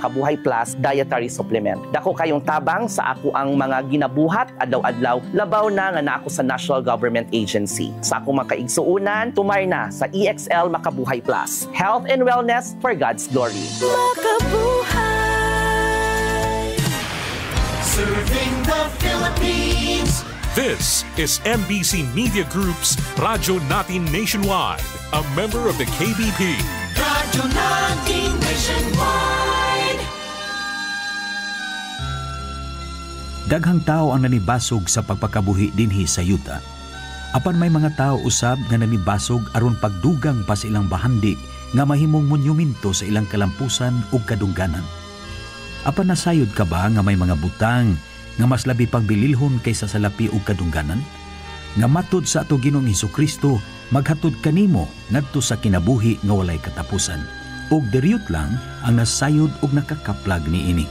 Makabuhay Plus dietary supplement. Dako kayong tabang sa ako ang mga ginabuhat adlaw-adlaw labaw na nga ako sa National Government Agency. Sa ako makaigsuunan, tumay na sa EXL Makabuhay Plus. Health and wellness for God's glory. Makabuhay. Serving the Philippines. This is MBC Media Group's Radyo Natin Nationwide, a member of the KBP. Radyo Natin Nationwide. Daghang tao ang nanibasog sa pagpakabuhi dinhi sa yuta. Apan may mga tao usab nga nanibasog aron pagdugang pa sa ilang bahandi nga mahimong monumento sa ilang kalampusan ug kadungganan. Apan nasayod ka ba nga may mga butang nga mas labi pang bililhon kaysa sa lapi ug kadungganan? Nga matud sa ato Ginoong Hesukristo, maghatod kanimo ngadto sa kinabuhi nga walay katapusan. Ug diriyot lang ang nasayod ug nakakaplag niini.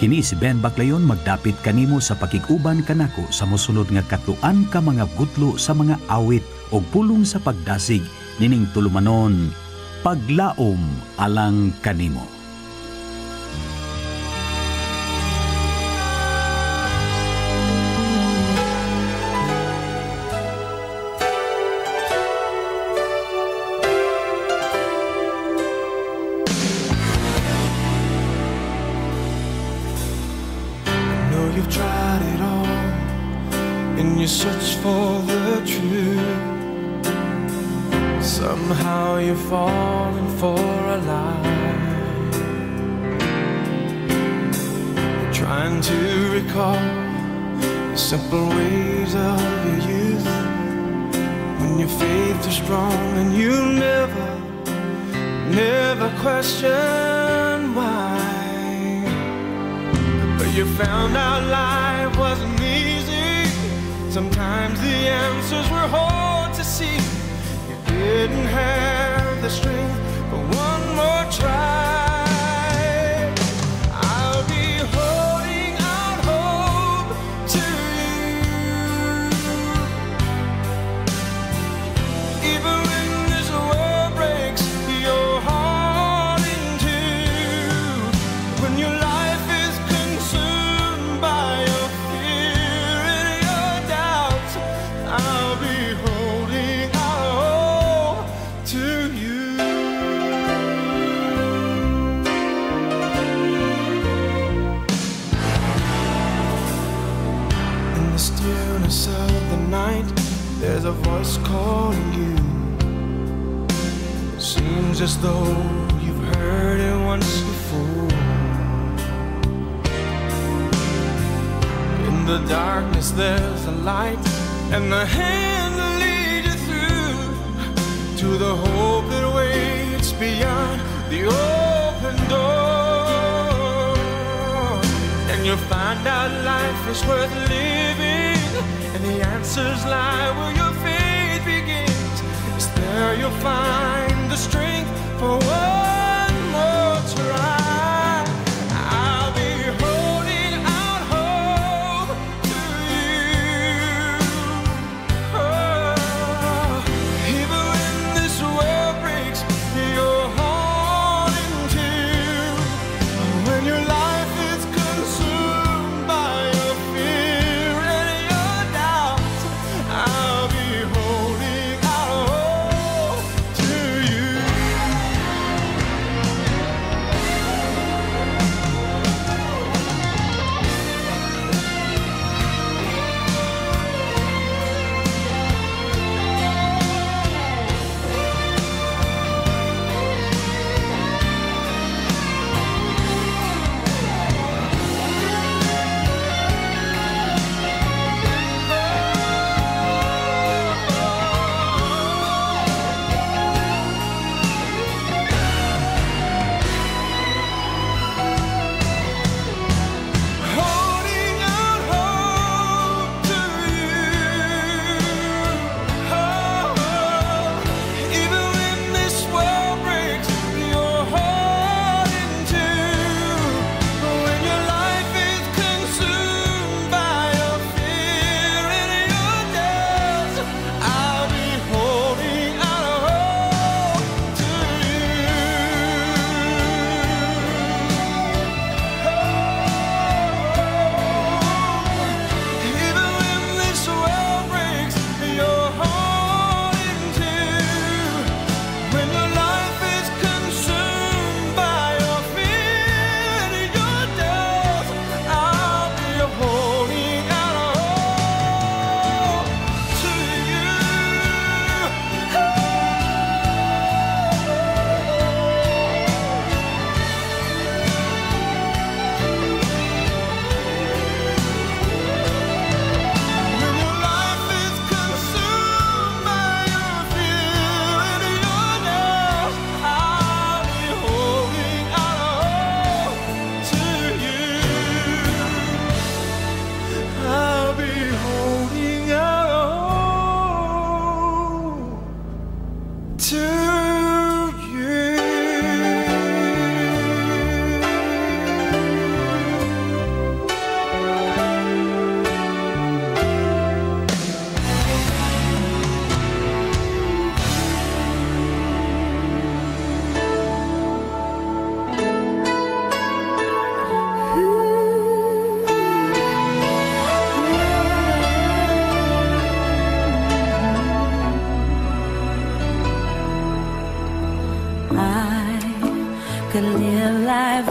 Kini si Ben Baclayon magdapit kanimo sa pakiguban kanako sa mosunod nga katuan ka mga gutlo sa mga awit ug pulong sa pagdasig nining tulumanon, paglaom alang kanimo. You search for the truth. Somehow you're falling for a lie. You're trying to recall the simple ways of your youth, when your faith is strong and you never question why. But you found out life wasn't easy. Sometimes the answers were hard to see. You didn't have the strength for one more try. I'll be holding out hope to you, even when this world breaks your heart in two. When your life is consumed by your I'll be holding out to you. In the stillness of the night, there's a voice calling you. It seems as though you've heard it once before. In the darkness, there's a light and the hand that leads you through to the hope that waits beyond the open door. And you'll find out life is worth living, and the answers lie where your faith begins. It's there you'll find the strength for one more try.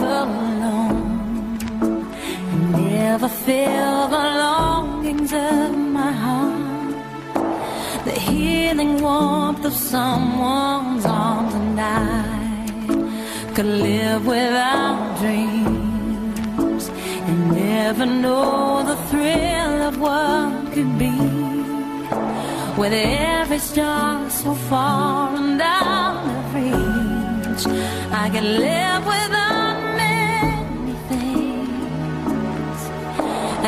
alone and never feel the longings of my heart, the healing warmth of someone's arms, and I could live without dreams and never know the thrill of what could be. With every star so far and out of reach, I could live without many things,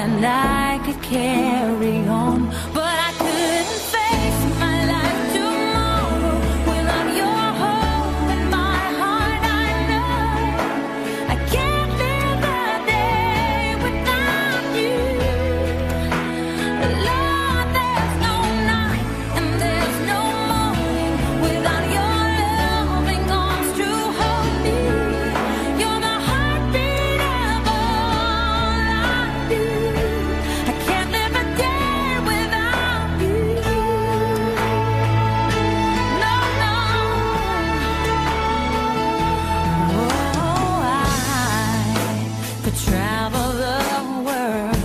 and I could carry on, but I couldn't face my life tomorrow without your hope in my heart. I know I can't live a day without you. Lord, there's no night and there's no morning without your loving arms to hold me. You're the heartbeat of all I do. I can't live a day without you. No, no. Oh, I could travel the world,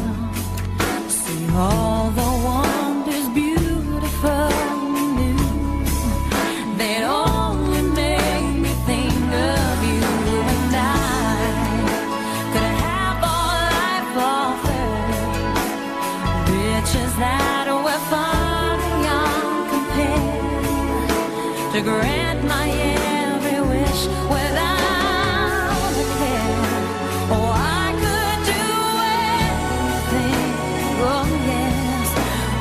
see all the wonders beautiful and new. They'd only make me think of you, and I could have all life offered, riches that were far beyond compare, to grant my every wish without a care. Oh, I could do anything, oh yes,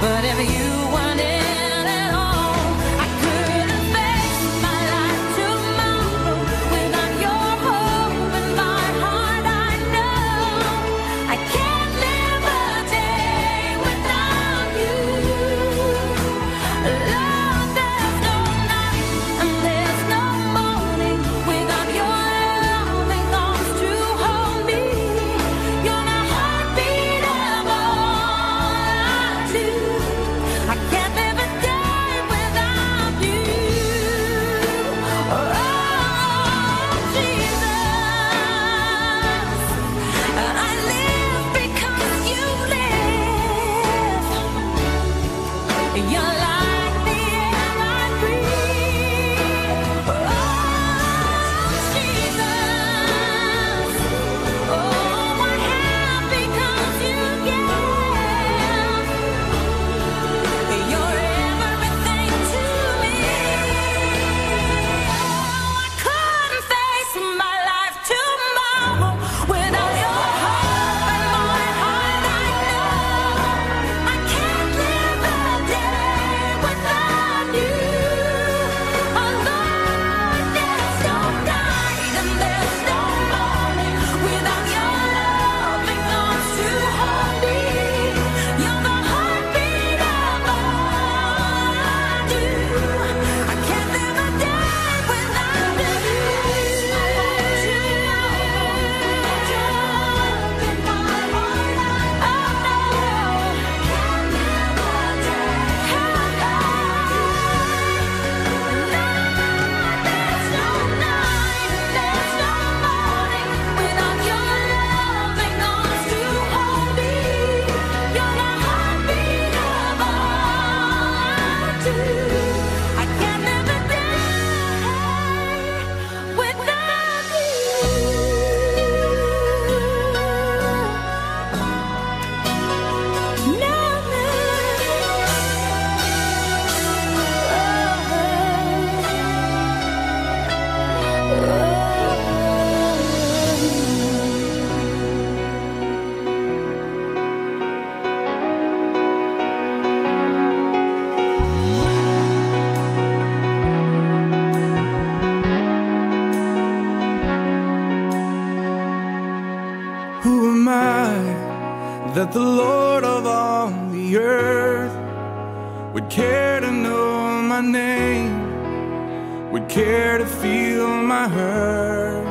but if you weren't in it all, I couldn't face my life tomorrow without your hope in my heart. I know I can't live a day without you. Lord, there's no night and there's no morning without your loving arms to hold me. You're the heartbeat of all I do. I can't live a day without you. Oh, Jesus, I live because you live. You're like the air I breathe. Oh, Jesus, oh, I have because you give. You're everything to me. Oh, I couldn't face my life tomorrow without your hope in my heart. I know I can't live a day without you. Oh, Lord, there's no night and there's no morning without your loving arms to hold me. You're the heartbeat of all I do. I can't live a day without you. There's no night and there's no morning without your loving arms to hold me. You're the heartbeat of all I do. I can't live a day without you. No, Who am I that the Lord of all the earth would care to know my name, would care to feel my hurt?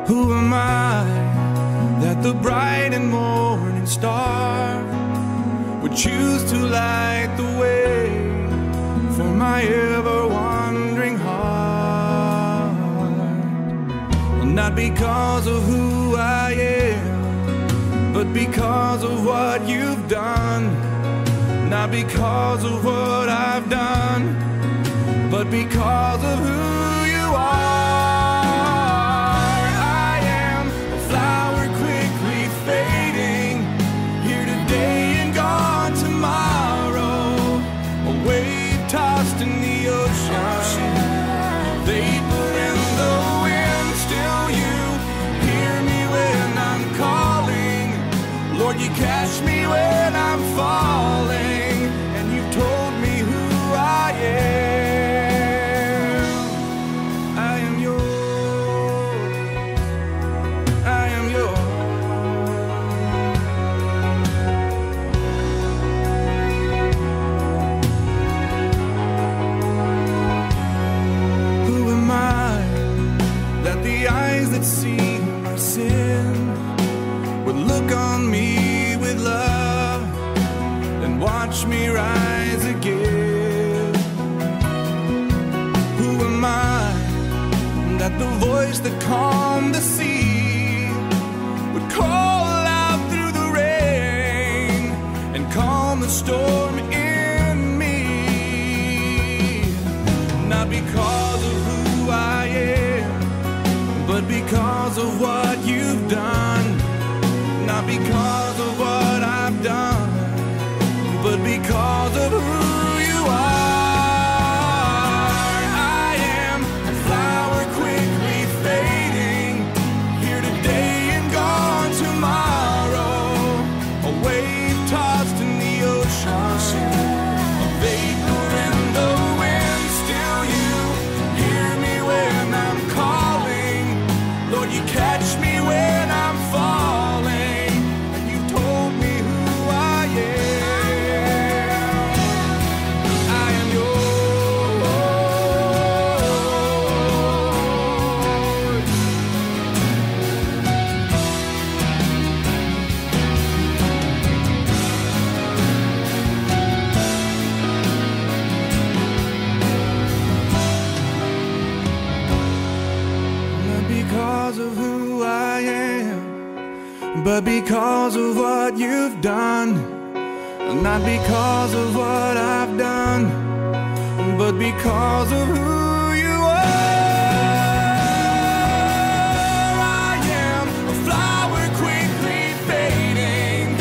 Who am I that the bright and morning star would choose to light the way for my ever wandering heart? Not because of who I am, but because of what you've done. Not because of what I've done, but because of who you are. I am a flower quickly fading, here today and gone tomorrow. A wave tossed in the ocean, vapor in the wind. Still you hear me when I'm calling. Lord, you catch me when I'm falling, and you've told me who I am. I am yours. I am yours. Who am I that the eyes that see my sin would look on me with love and watch me rise again? Who am I that the voice that calmed the sea would call out through the rain and calm the storm in me? Not because of who I am, but because of what you've done. Not because of what I've done, but because of who you are. I am a flower quickly fading, here today and gone tomorrow. A wave tossed in the ocean, a vapor in the wind. Still you hear me when I'm calling. Lord, you catch me when I'm falling. But because of what you've done, not because of what I've done, but because of who you are. I am a flower quickly fading,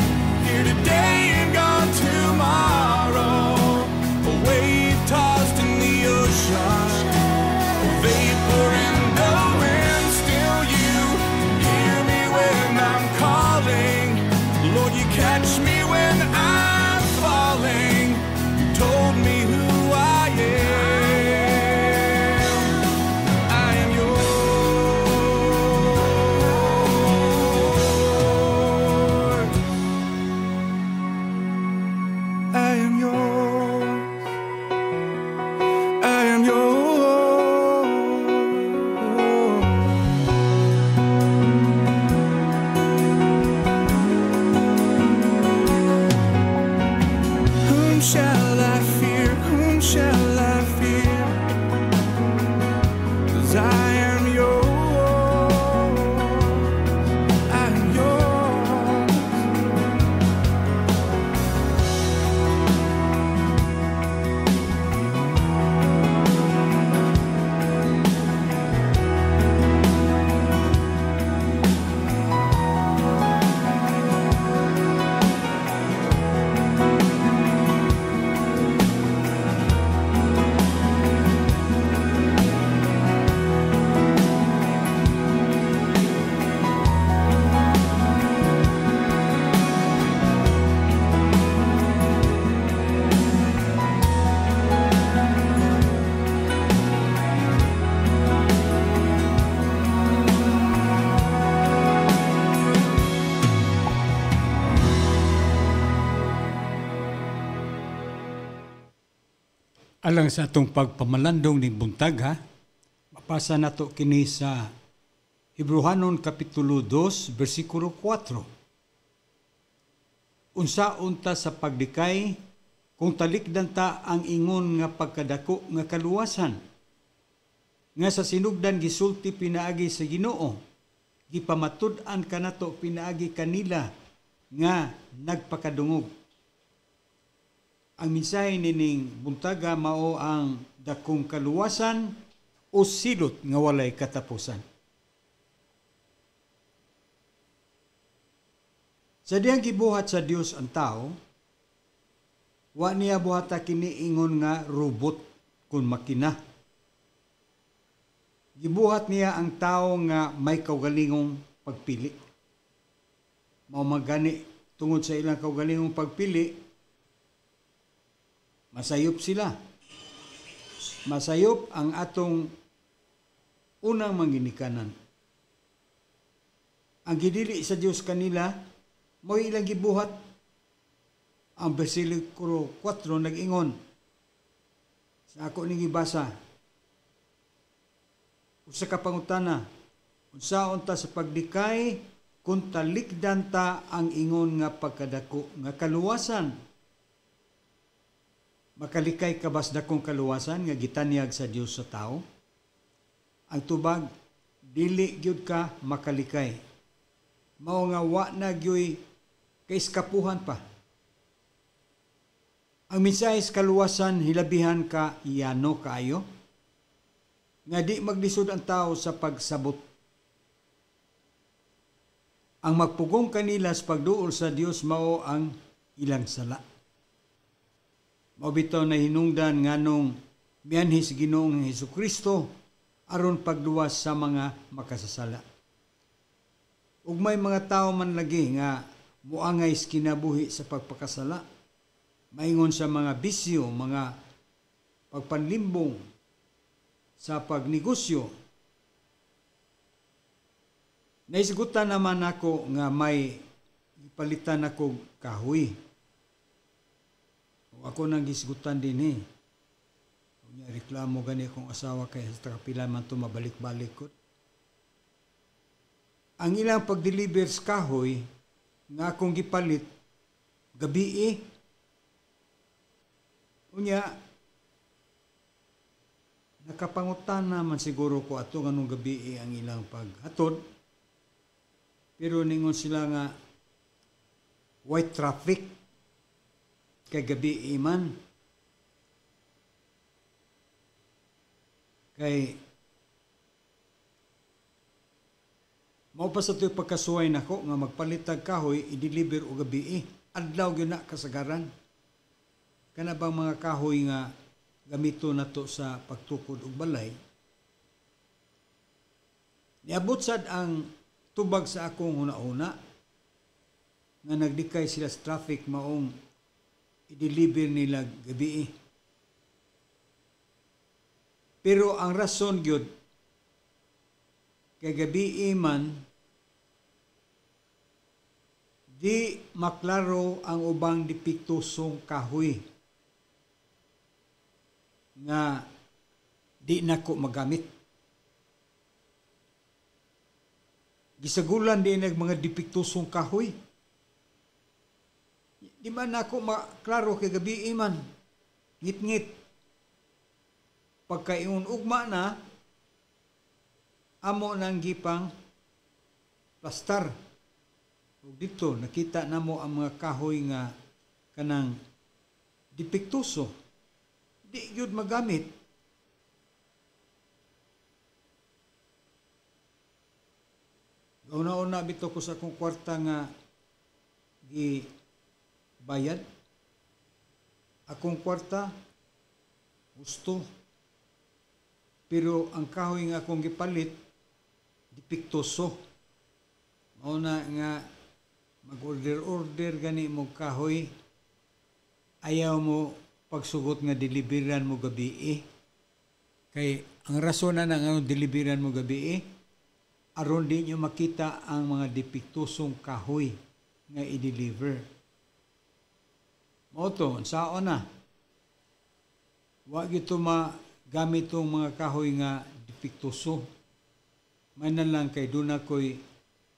here today and gone tomorrow. A wave tossed in the ocean, a vapor in the wind. Still you hear me when I'm calling. Lord, you catch me when I'm falling. You told me who I am. I am yours. I am yours. I am yours. Whom shall I fear? Whom shall I fear? 'Cause I am yours. I am yours. Alang sa atong pagpamalandong ning buntag ha, mapasa nato kini sa Hebrehanon Kapitulo 2, versikulo 4. Unsaon ta sa pagdikay kung talikdan ta ang ingon nga pagkadako nga kaluwasan, nga sa sinugdan gisulti pinaagi sa Ginoo, gipamatud-an kanato pinaagi kanila nga nagpakadungog. Ang mensahe nining buntaga mao ang dakong kaluwasan o silot nga walay katapusan. Sa diyang gibuhat sa Dios ang tao, wa niya buhata kini ingon nga robot kun makina. Gibuhat niya ang tao nga may kaugalingong pagpili. Mao magani tungod sa ilang kaugalingong pagpili, masayop sila. Masayop ang atong unang manginikanan. Ang gidili sa Dios kanila, mo ilang gibuhat. Ang versikulo 4 nag-ingon, sa ako ning gibasa, usa ka pangutana, unsaon ta sa pagdikay kung talikdan ta ang ingon nga pagkadako nga kaluwasan? Makalikay ka bas dakong kaluwasan nga gitanyag sa Dios sa tao? Ang tubag, dili gyud ka makalikay. Mao nga wa na gyoy kaiskapuhan pa. Ang mensahe sa kaluwasan hilabihan ka iyano kaayo nga di maglisod ang tao sa pagsabot. Ang magpugong kanila sa pagduol sa Dios mao ang ilang sala. Mao bitaw na hinungdan nganong mianhis Ginoong Hesukristo aron pagluwas sa mga makasasala. Ug may mga tao man lagi nga muangay sa kinabuhi sa pagpakasala. Maingon sa mga bisyo, mga pagpanlimbong sa pagnegosyo. Naisgutan naman ako nga may ipalitan ako kahoy. O ako nang gisgutan din Kung reklamo gani akong asawa kay sa kapila man ito mabalik-balik ko. Ang ilang pag-deliver sa kahoy nga akong gipalit gabi Unya, nakapangutan naman siguro ko ato nganong gabi ang ilang paghatod. Pero ningon sila nga white traffic kay gabi man. Kay mao pa sa to'y pagkasuway nako nga magpalitag kahoy i-deliver o gabi adlaw gyud na kasagaran. Kana bang mga kahoy nga gamito nato sa pagtukod og balay, niabot sad ang tubag sa akong una-una nga nagdikay sila sa traffic maong i-deliver nila gabi. Pero ang rason gyud kay gabi man di maklaro ang ubang dipiktusong kahoy nga di nako magamit. Gisagulan din ang mga dipiktusong kahoy. Di man nako maklaro kay gabi man. Ngit-ngit. Pagkaiun ugma na, amo nang gipang plastar. Ug dito nakita namo ang mga kahoy nga kanang dipiktuso. Di yun magamit. Una-una bito ko sa akong kwarta nga gibayad. Akong kwarta, gusto. Pero ang kahoy nga akong gipalit, dipiktuso. Mauna nga mag-order-order gani mo kahoy, ayaw mo pagsugot nga deliveran mo gabi Kay ang rason na nga deliveran mo gabi aron di nyo makita ang mga dipiktusong kahoy nga i-deliver. Mao to, saon na. Wa gito magamit tong mga kahoy nga dipiktuso. May na lang kay doon ako'y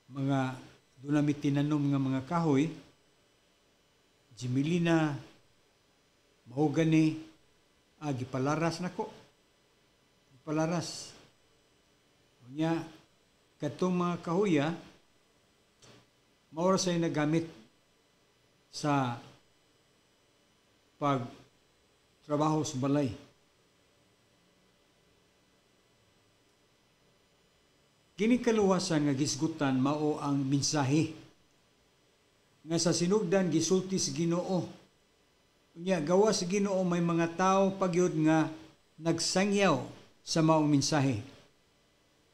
mga doon namin tinanom nga mga kahoy, Jimelina, mahogany, gipalaras na ko. Gipalaras. Nya katong mga kahuya maura say nagamit sa pagtrabaho sa balay. Kini kaluwasan nga gisgutan mao ang mensahe nga sa sinugdan gisulti sa Ginoo. Unya gawa sa Ginoo may mga tawo pagyud nga nagsangyaw sa maong mensahe.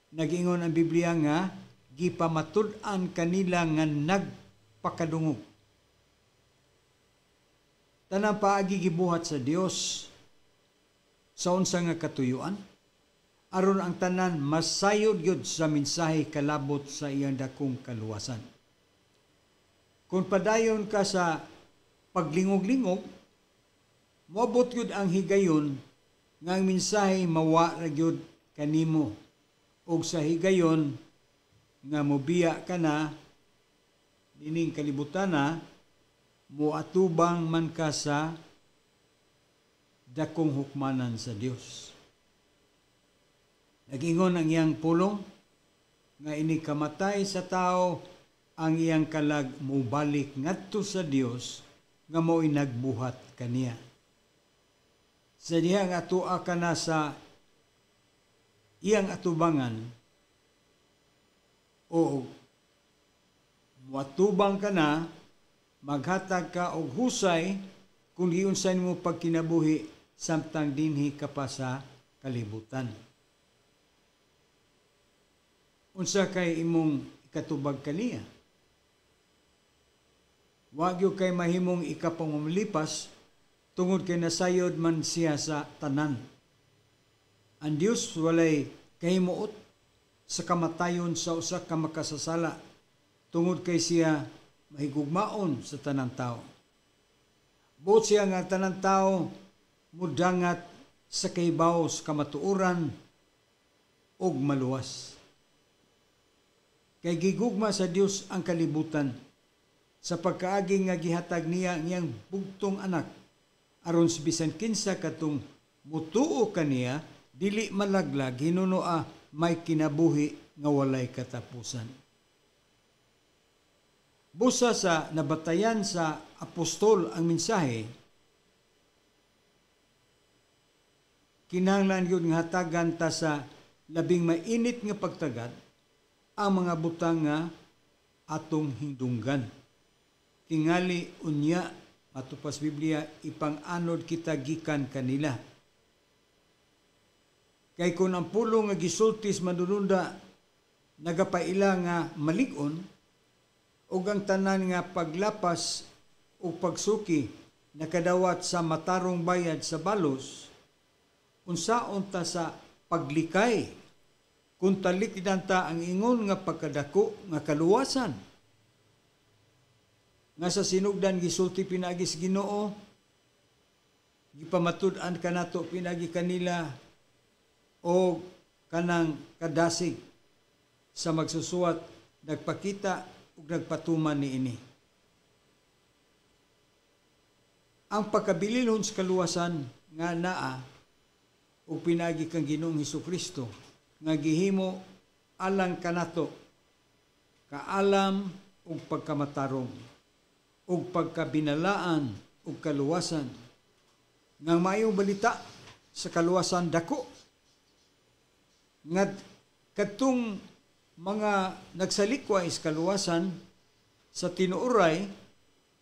Nag-ingon ang Biblia nga gipamatud-an kanila nga nagpakadungog. Tanang paagi gibuhat sa Dios sa unsa nga katuyuan aron ang tanan masayod gyud sa mensahe kalabot sa iyang dakong kaluwasan. Kung padayon ka sa paglingog-lingog, moabot gyud ang higayon nga ang mensahe mawa ra gyud kanimo ug sa higayon nga mobiya ka na dining kalibutan na moatubang man ka sa dakong hukmanan sa Dios. Nag-ingon ang iyang pulong nga ini kamatay sa tao ang iyang kalag mubalik ngadto sa Dios nga mo'y nagbuhat kaniya. Sa diha nga atua ka na sa iyang atubangan o muatubang ka na, maghatag ka og husay kung giunsa nimo pagkinabuhi samtang dinhi ka pa sa kalibutan. Unsa kay imong ikatubag kaniya? Wa gyud kay mahimong ikapangumlipas tungod kay nasayod man siya sa tanan. Ang Dios walay kahimuot sa kamatayon sa usa ka makasasala tungod kay siya mahigugmaon sa tanang tao. Buot siya nga tanang tao mudangat sa kaibaw sa kamatuoran ug maluwas. Kay gigugma sa Dios ang kalibutan sa pagkaagi nga gihatag niya ang iyang bugtong anak aron sa bisan kinsa katong mutuo kaniya dili malaglag hinunoa may kinabuhi nga walay katapusan. Busa sa nabatayan sa apostol ang mensahe, kinahanglan yun nga hatagan ta sa labing mainit nga pagtagad ang mga butang nga atong hindunggan. Tingali unya matupas Biblia ipang-anod kita gikan kanila. Kay kung ang pulong nga gisultis manununda nagapaila nga malig-on ug ang tanan nga paglapas ug pagsuki nakadawat sa matarong bayad sa balos, unsaon ta sa paglikay kung talikidan ta ang ingon nga pagkadako nga kaluwasan nga sa sinugdan gisulti pinagi sa Ginoo, gipamatud-an kanato pinagi kanila o kanang kadasig sa magsusuwat nagpakita ug nagpatuman niini. Ang pagkabililhon sa kaluwasan nga naa ug pinagi kang Ginoong Hesukristo nga gihimo alang kanato kaalam ug pagkamatarong ug pagkabinalaan ug kaluwasan nga maayong balita sa kaluwasan dako nga katong mga nagsalikway sa kaluwasan sa tinuoray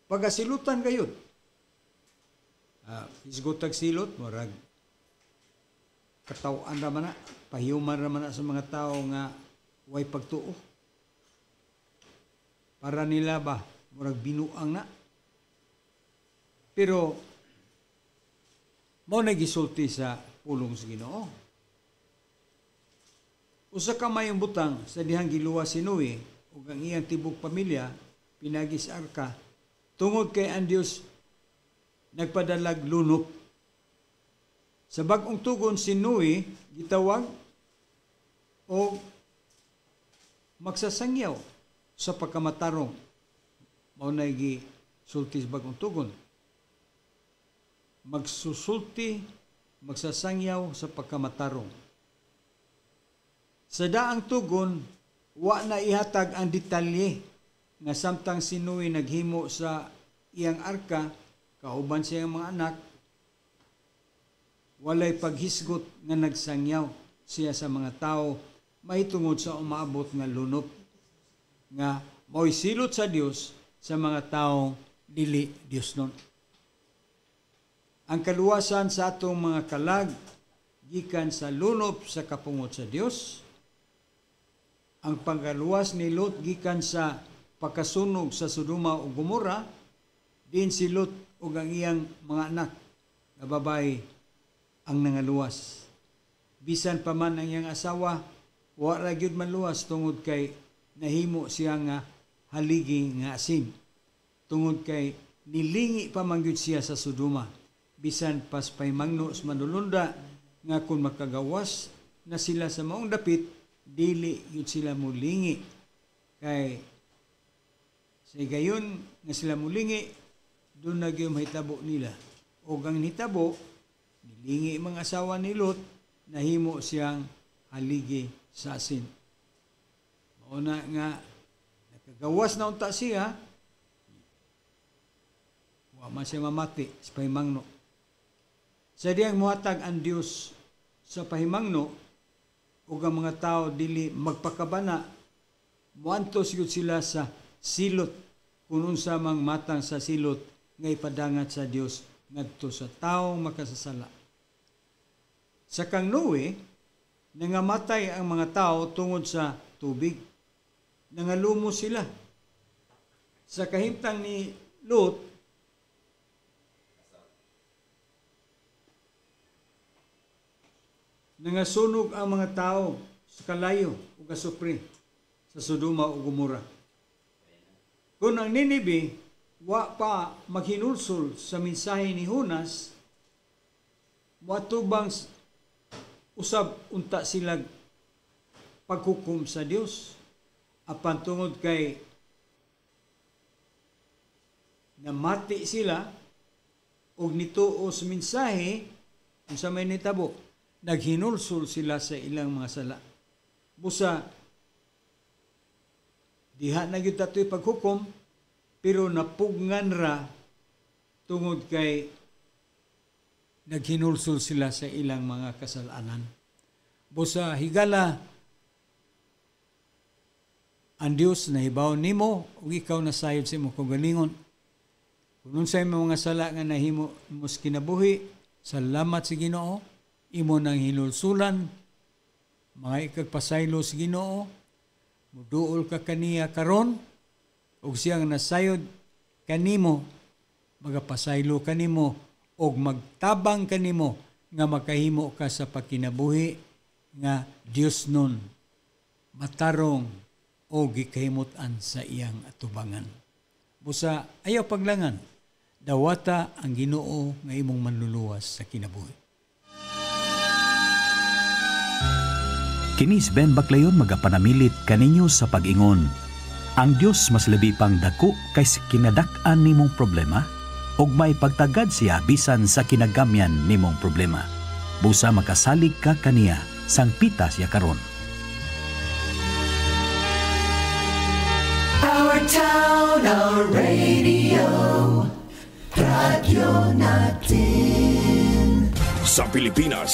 pagasilutan gayud. Isgotag silot murag katawan ra man na, pahiuman ra man na sa mga tao nga way pagtuo. Para nila ba murag binuang na. Pero mao nagisulti sa pulong sa Ginoo. Usa ka mayong butang sa dihang giluwas si Noe ug ang iyang tibok pamilya pinagi sa arka tungod kay ang Dios nagpadalag lunop. Sa bag-ong tugon si Noe gitawag o magsasangyaw sa pagkamatarong. Mao na gisulti sa bag-ong tugon. Magsusulti, magsasangyaw sa pagkamatarong. Sa daang tugon, wa na ihatag ang detalye nga samtang si Noe naghimo sa iyang arka, kauban sa iyang mga anak, walay paghisgot nga nagsangyaw siya sa mga tao mahitungod sa umaabot nga lunop nga mo'y silot sa Dios sa mga tao dili Dios nun. Ang kaluwasan sa atong mga kalag gikan sa lunop sa kapungot sa Dios. Ang pangkaluwas ni Lot gikan sa pagkasunog sa Sodoma ug Gomora, din si Lot ug ang iyang mga anak nga babae ang nangaluwas. Bisan pa man ang iyang asawa, wa ra gyud man luwas tungod kay nahimo siya nga haligi nga asin. Tungod kay nilingi pa man gyud siya sa Sodoma. Bisan pas pahimangno sa manulunda nga kung makagawas na sila sa maong dapit, dili gyud sila mulingi. Kay sa gayon nga sila mulingi, doon na gyud mahitabo nila. O ang hitabo, nilingi mga asawa ni Lot, nahimo siyang haligi sa asin. Mauna nga, nakagawas na unta siya, wa man siya mamati sa pahimangno. Sa diyang muhatag ang Dios sa pahimangno, ug ang mga tao dili magpakabana, muantos yun sila sa silot, kung unsa mang matang sa silot, nga ipadangat sa Dios ngadto sa taong makasasala. Sa kang Noe, nangamatay ang mga tao tungod sa tubig. Nangalumo sila. Sa kahimtang ni Lot, nangasunog ang mga tao sa kalayo ug kasupri sa Sodoma ug Gomora. Kung ang Ninibe wa pa maghinulsol sa mensahe ni Jonas, matubang usab unta silag paghukom sa Dios apan tungod kay namati sila og nituo sa mensahe unsa may nitabo, naghinulsol sila sa ilang mga sala. Busa diha na gyud tatoy paghukom, pero napugngan ra tungod kay naghinulsol sila sa ilang mga kasalanan. Busa higala ang Dios na hibaw nimo ug ikaw nasayod sa imong kaugalingon. Kung unsay mga sala nga nahimo mos kinabuhi, salamat sa Ginoo, imo nang hinulsulan, mga ikagpasaylo sa Ginoo, muduol ka kaniya karon, ug siyang nasayod kanimo, magapasaylo kanimo, og magtabang kanimo nga makahimo ka sa pagkinabuhi nga Dios nun matarong o gikahimutan sa iyang atubangan. Busa ayaw paglangan, dawata ang Ginoo nga imong manluluwas sa kinabuhi. Kinis Ben Baclayon magapanamilit kaninyo sa pag-ingon. Ang Dios mas labi pang dako kaysa kinadak-an nimong problema, ug may pagtagad siya bisan sa kinagamyan nimong problema. Busa makasalig ka kaniya sang pita siya karon. Our town, our radio, Radio Natin. Sa Pilipinas,